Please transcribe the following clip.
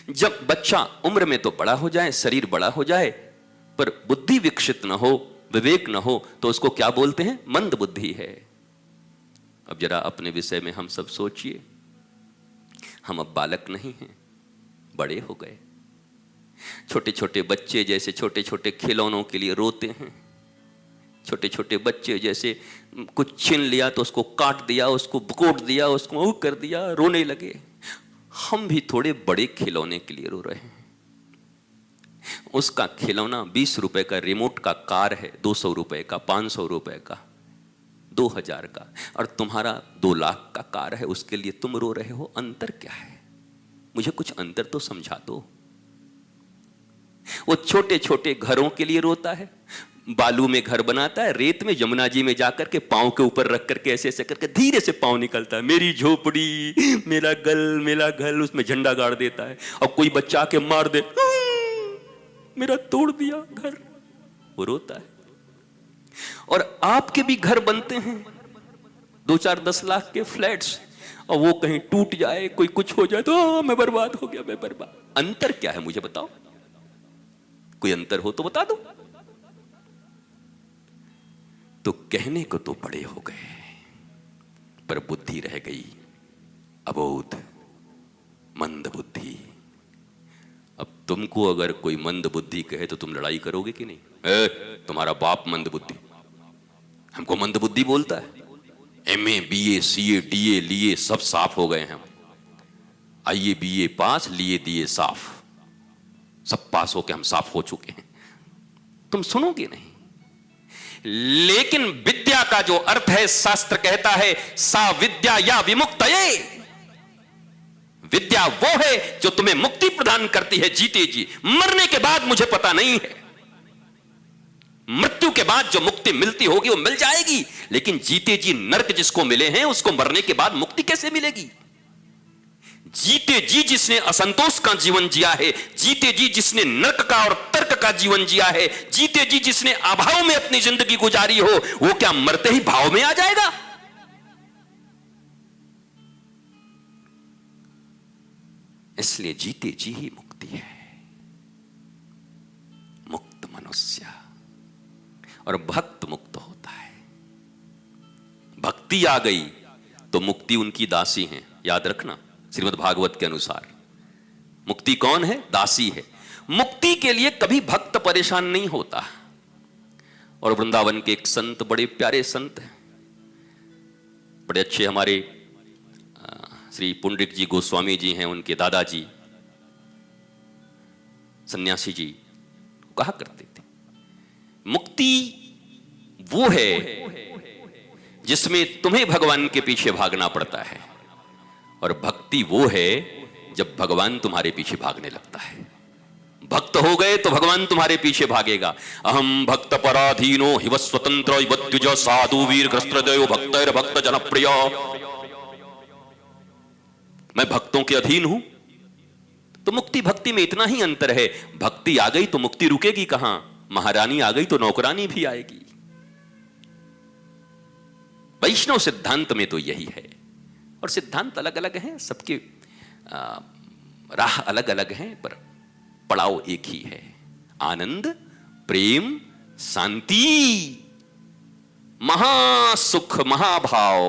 जब बच्चा उम्र में तो बड़ा हो जाए, शरीर बड़ा हो जाए, पर बुद्धि विकसित न हो, विवेक न हो, तो उसको क्या बोलते हैं? मंद बुद्धि है। अब जरा अपने विषय में हम सब सोचिए, हम अब बालक नहीं हैं, बड़े हो गए। छोटे छोटे बच्चे जैसे छोटे छोटे खिलौनों के लिए रोते हैं, छोटे छोटे बच्चे जैसे कुछ छीन लिया तो उसको काट दिया, उसको बुकोट दिया, उसको कर दिया, रोने लगे। हम भी थोड़े बड़े खिलौने के लिए रो रहे हैं। उसका खिलौना 20 रुपए का रिमोट का कार है, 200 रुपए का, 500 रुपए का, 2000 का, और तुम्हारा 2 लाख का कार है, उसके लिए तुम रो रहे हो। अंतर क्या है? मुझे कुछ अंतर तो समझा दो। वो छोटे छोटे घरों के लिए रोता है, बालू में घर बनाता है, रेत में, यमुना जी में जाकर के पांव के ऊपर रख करके ऐसे ऐसे करके धीरे से पांव निकलता है, मेरी झोपड़ी, मेरा गल, मेरा घर, उसमें झंडा गाड़ देता है। और कोई बच्चा आके मार दे, मेरा तोड़ दिया घर, वो रोता है। और आपके भी घर बनते हैं, 2-4-10 लाख के फ्लैट्स, और वो कहीं टूट जाए, कोई कुछ हो जाए तो मैं बर्बाद हो गया, मैं बर्बाद। अंतर क्या है मुझे बताओ? कोई अंतर हो तो बता दो। तो कहने को तो बड़े हो गए, पर बुद्धि रह गई अबोध, मंद बुद्धि। अब तुमको अगर कोई मंद बुद्धि कहे तो तुम लड़ाई करोगे कि नहीं? तुम्हारा बाप मंद बुद्धि, हमको मंद बुद्धि बोलता है। MA BA CA DA लिए सब साफ हो गए हैं हम, IE BA पास, लिए दिए साफ, सब पास होके हम साफ हो चुके हैं। तुम सुनोगे नहीं। लेकिन विद्या का जो अर्थ है, शास्त्र कहता है सा विद्या या विमुक्तये। विद्या वो है जो तुम्हें मुक्ति प्रदान करती है जीते जी। मरने के बाद मुझे पता नहीं है, मृत्यु के बाद जो मुक्ति मिलती होगी वो मिल जाएगी, लेकिन जीते जी नरक जिसको मिले हैं उसको मरने के बाद मुक्ति कैसे मिलेगी? जीते जी जिसने असंतोष का जीवन जिया है, जीते जी जिसने नरक का और तर्क का जीवन जिया है, जीते जी जिसने अभाव में अपनी जिंदगी गुजारी हो, वो क्या मरते ही भाव में आ जाएगा? इसलिए जीते जी ही मुक्ति है। मुक्त मनुष्य और भक्त मुक्त होता है। भक्ति आ गई तो मुक्ति उनकी दासी है, याद रखना। श्रीमद् भागवत के अनुसार मुक्ति कौन है? दासी है। मुक्ति के लिए कभी भक्त परेशान नहीं होता। और वृंदावन के एक संत, बड़े प्यारे संत हैं, बड़े अच्छे, हमारे श्री पुंडरीक जी गोस्वामी जी हैं, उनके दादाजी सन्यासी जी कहा करते थे, मुक्ति वो है जिसमें तुम्हें भगवान के पीछे भागना पड़ता है, और भक्ति वो है जब भगवान तुम्हारे पीछे भागने लगता है। भक्त हो गए तो भगवान तुम्हारे पीछे भागेगा। अहम भक्त पराधीनो हिव स्वतंत्र इवत्युज साधु वीर ग्रस्त्रदयो भक्तर भक्त जनप्रिय। मैं भक्तों के अधीन हूं। तो मुक्ति भक्ति में इतना ही अंतर है। भक्ति आ गई तो मुक्ति रुकेगी कहां? महारानी आ गई तो नौकरानी भी आएगी। वैष्णव सिद्धांत में तो यही है। और सिद्धांत अलग अलग हैं, सबके राह अलग अलग हैं, पर पड़ाव एक ही है। आनंद, प्रेम, शांति, महासुख, महाभाव।